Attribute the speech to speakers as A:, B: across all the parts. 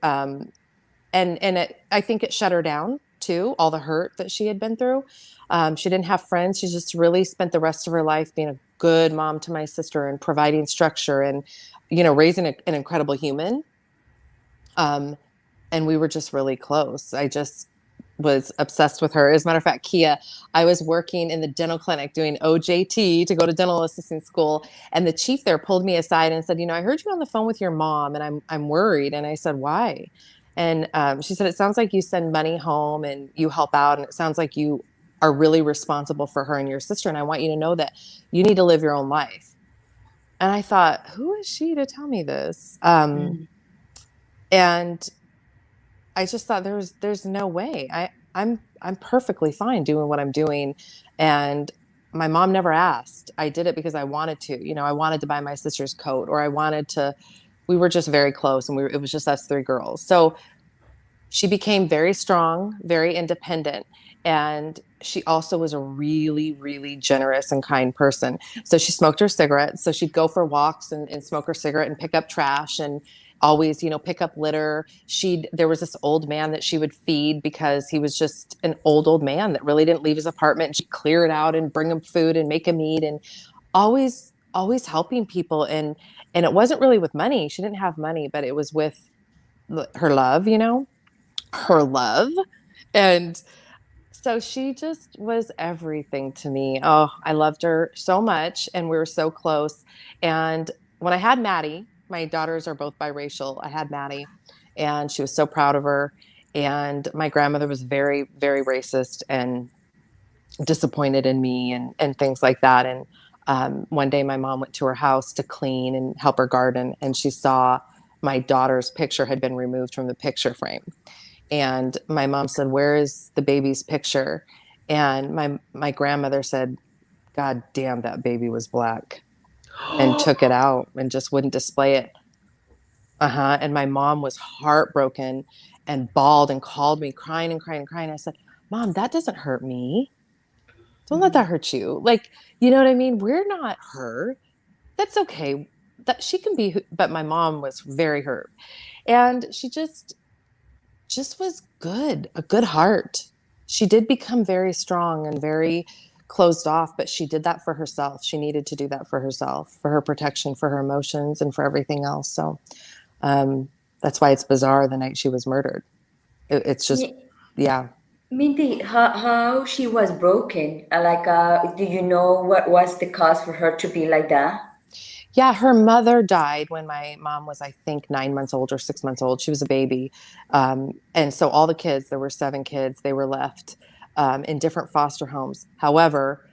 A: I think it shut her down too, all the hurt that she had been through. She didn't have friends. She just really spent the rest of her life being a good mom to my sister and providing structure and, raising an incredible human. Um, and we were just really close. I just was obsessed with her. As a matter of fact, Kia, I was working in the dental clinic doing OJT to go to dental assisting school, and the chief there pulled me aside and said, "I heard you on the phone with your mom, and I'm worried." And I said, "Why?" And she said, "It sounds like you send money home and you help out, and it sounds like you are really responsible for her and your sister. And I want you to know that you need to live your own life." And I thought, who is she to tell me this?
B: Mm.
A: And I just thought there's no way. I'm perfectly fine doing what I'm doing. And my mom never asked. I did it because I wanted to. I wanted to buy my sister's coat, or I wanted to. We were just very close, and it was just us three girls. So she became very strong, very independent, and she also was a really, really generous and kind person. So she smoked her cigarettes. So she'd go for walks and smoke her cigarette and pick up trash and always, pick up litter. There was this old man that she would feed because he was just an old man that really didn't leave his apartment. And she'd clear it out and bring him food and make him eat, and always helping people. And it wasn't really with money. She didn't have money, but it was with her love, her love. And so she just was everything to me. Oh, I loved her so much, and we were so close. And when I had Maddie, my daughters are both biracial. I had Maddie, and she was so proud of her. And my grandmother was very, very racist and disappointed in me and things like that. And one day my mom went to her house to clean and help her garden, and she saw my daughter's picture had been removed from the picture frame. And my mom said, "Where is the baby's picture?" And my grandmother said, "God damn, that baby was black," and took it out and just wouldn't display it. Uh-huh. And my mom was heartbroken and bawled and called me crying and crying and crying. I said, "Mom, that doesn't hurt me. Don't let
B: Mhm.
A: that hurt you." Like, you know what I mean? We're not her. That's okay. That she can be, but my mom was very hurt. And she just was good, a good heart. She did become very strong and very closed off, but she did that for herself. She needed to do that for herself, for her protection, for her emotions, and for everything else. So um, that's why it's bizarre the night she was murdered. It's just,
B: Mi-
A: yeah.
B: Mindy, how she was broken? Do you know what was the cause for her to be like that?
A: Yeah, her mother died when my mom was, I think, 9 months old or 6 months old. She was a baby. And so all the kids, there were seven kids, they were left in different foster homes. However,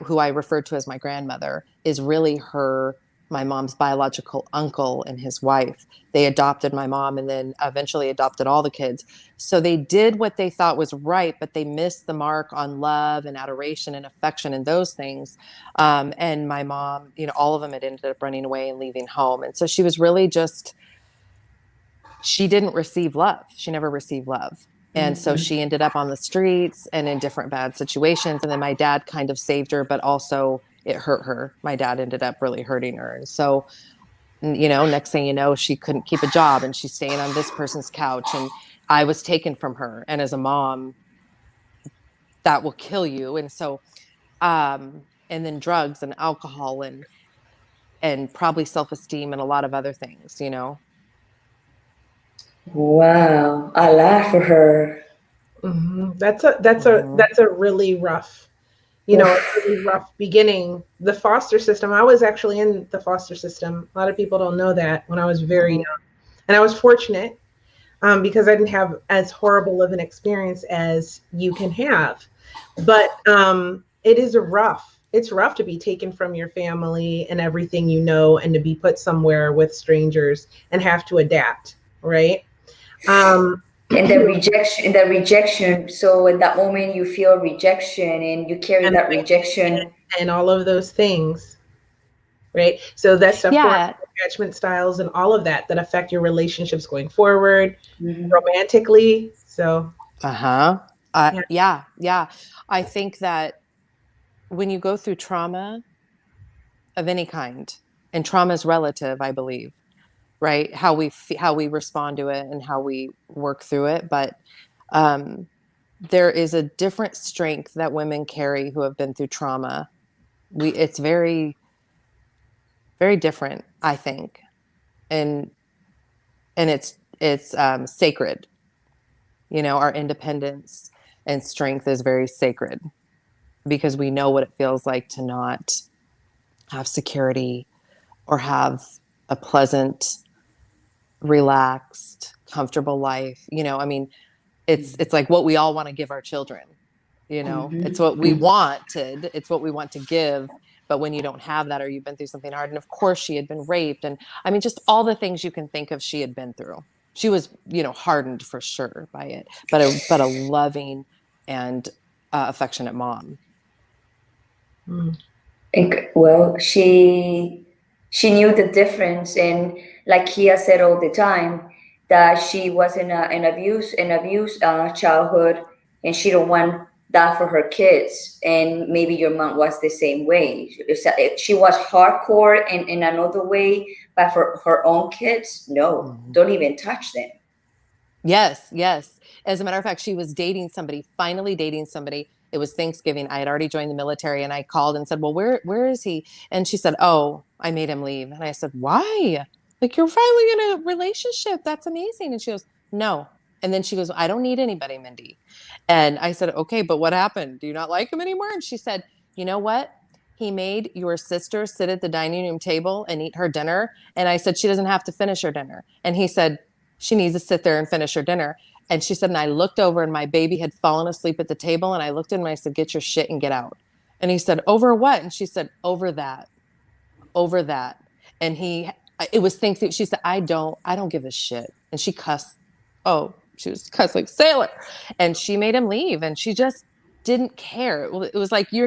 A: who I referred to as my grandmother is really my mom's biological uncle and his wife. They adopted my mom and then eventually adopted all the kids. So they did what they thought was right, but they missed the mark on love and adoration and affection and those things. And my mom, all of them had ended up running away and leaving home. And so she was really just, she didn't receive love. She never received love. And so
B: Mhm.
A: she ended up on the streets and in different bad situations. And then my dad kind of saved her, but also it hurt her. My dad ended up really hurting her. And so, next thing you know, she couldn't keep a job and she's staying on this person's couch. And I was taken from her. And as a mom, that will kill you. And so, and then drugs and alcohol and probably self-esteem and a lot of other things.
B: Wow, I laugh for her.
A: Hmm.
C: That's a really rough, a
B: Oof.
C: really rough beginning. The foster system. I was actually in the foster system. A lot of people don't know that when I was very
A: Hmm.
C: young, and I was fortunate because I didn't have as horrible of an experience as you can have. But it is a rough. It's rough to be taken from your family and everything and to be put somewhere with strangers and have to adapt, right? Um,
B: And the rejection. So at that moment, you feel rejection, and you carry
C: and
B: that rejection.
C: and all of those things, right? So that's stuff for
A: Yeah.
C: attachment styles and all of that affect your relationships going forward,
B: Mhm.
C: romantically. So
A: Uh-huh.
C: yeah,
A: Yeah, yeah. I think that when you go through trauma of any kind, and trauma is relative, I believe, right? How we respond to it and how we work through it. But there is a different strength that women carry who have been through trauma. It's very, very different, I think. And it's sacred. Our independence and strength is very sacred because we know what it feels like to not have security or have a pleasant, relaxed, comfortable life. I mean, it's like what we all want to give our children. It's what we wanted. It's what we want to give. But when you don't have that, or you've been through something hard, and of course she had been raped, and I mean, just all the things you can think of, she had been through. She was, hardened for sure by it, but a loving and affectionate mom.
C: Mm.
B: Well, she knew the difference, and like Kia said all the time, that she was in an abuse childhood, and she don't want that for her kids. And maybe your mom was the same way. She was hardcore in another way, but for her own kids, no, don't even touch them.
A: Yes, yes. As a matter of fact, she was finally dating somebody. It was Thanksgiving. I had already joined the military, and I called and said, "Well, where is he?" And she said, "Oh, I made him leave." And I said, "Why? Like, you're finally in a relationship. That's amazing." And she goes, "No." And then she goes, "I don't need anybody, Mindy." And I said, "Okay, but what happened? Do you not like him anymore?" And she said, "You know what? He made your sister sit at the dining room table and eat her dinner." And I said, "She doesn't have to finish her dinner." And he said, "She needs to sit there and finish her dinner." And she said, and I looked over and my baby had fallen asleep at the table. And I looked at him and I said, "Get your shit and get out." And he said, "Over what?" And she said, "Over that, over that." And it was Thanksgiving. She said, I don't give a shit." And she cussed. Oh, she was cussed like sailor. And she made him leave. And she just didn't care. It was like, you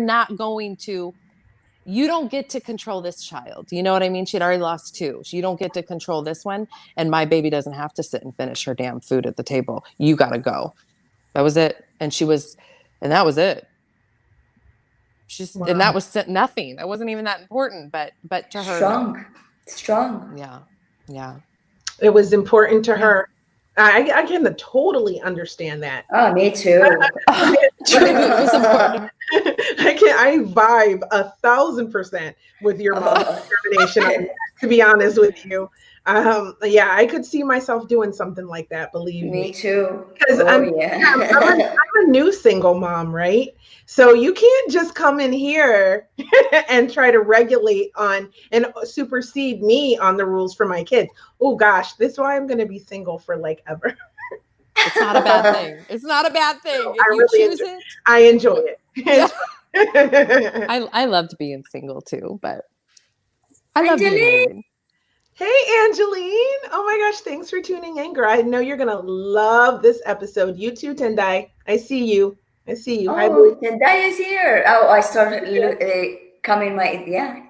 A: don't get to control this child. You know what I mean? She'd already lost two. You don't get to control this one. And my baby doesn't have to sit and finish her damn food at the table. You got to go. That was it. And that was it. And that
C: Wow.
A: was nothing. That wasn't even that important, but to her, no.
B: Strong.
A: Yeah. Yeah.
C: It was important to
A: Yeah.
C: her. I can totally understand that.
B: Oh, me too.
A: True. It was important to her.
C: I vibe 1,000% with your mom's determination on that, to be honest with you. Yeah, I could see myself doing something like that, believe
B: Me
C: me.
B: too.
C: Because
B: Oh yeah.
C: I'm a new single mom, right? So you can't just come in here and try to regulate on and supersede me on the rules for my kids. Oh gosh, this is why I'm going to be single for like ever.
A: It's not a bad thing. It's not a bad thing.
C: No,
A: If
C: I
A: you
C: really
A: choose
C: enjoy.
A: it,
C: I enjoy
A: do it.
C: it.
A: Yeah. I loved being single too, but I love being
B: Angeline.
A: married.
C: Hey, Angeline. Oh my gosh, thanks for tuning in, girl. I know you're going to love this episode. You too, Tendai. I see you. I see you. Hi, boy.
B: Oh, Zendaya is here. Oh, I started coming my yeah.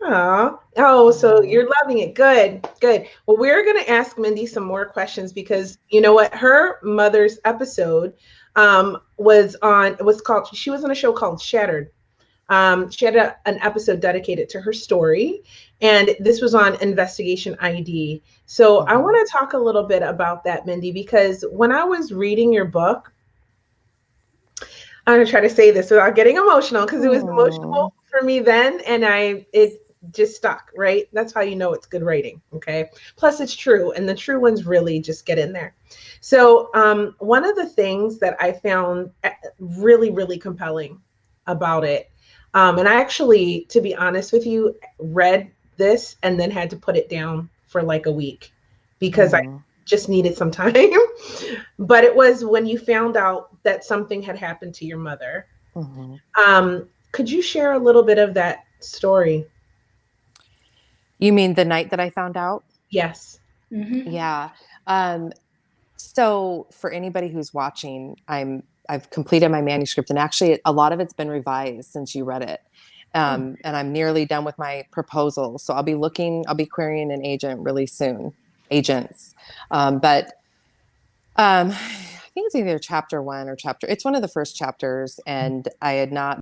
C: Oh, so you're loving it. Good, good. Well, we're going to ask Mindy some more questions because you know what? Her mother's episode was called, she was on a show called Shattered. She had an episode dedicated to her story, and this was on Investigation ID. So I want to talk a little bit about that, Mindy, because when I was reading your book, I'm going to try to say this without getting emotional because it was emotional for me then, and it just stuck, right? That's how you know it's good writing, okay? Plus it's true, and the true ones really just get in there. So one of the things that I found really, really compelling about it, and I actually, to be honest with you, read this and then had to put it down for like a week because I just needed some time. But it was when you found out that something had happened to your mother. Could you share a little bit of that story?
A: You mean the night that I found out?
C: Yes.
A: Yeah. So for anybody who's watching, I've completed my manuscript, and actually a lot of it's been revised since you read it. And I'm nearly done with my proposal. So I'll be querying an agent really soon. Agents. But I think it's either chapter 1 or it's one of the first chapters, and I had not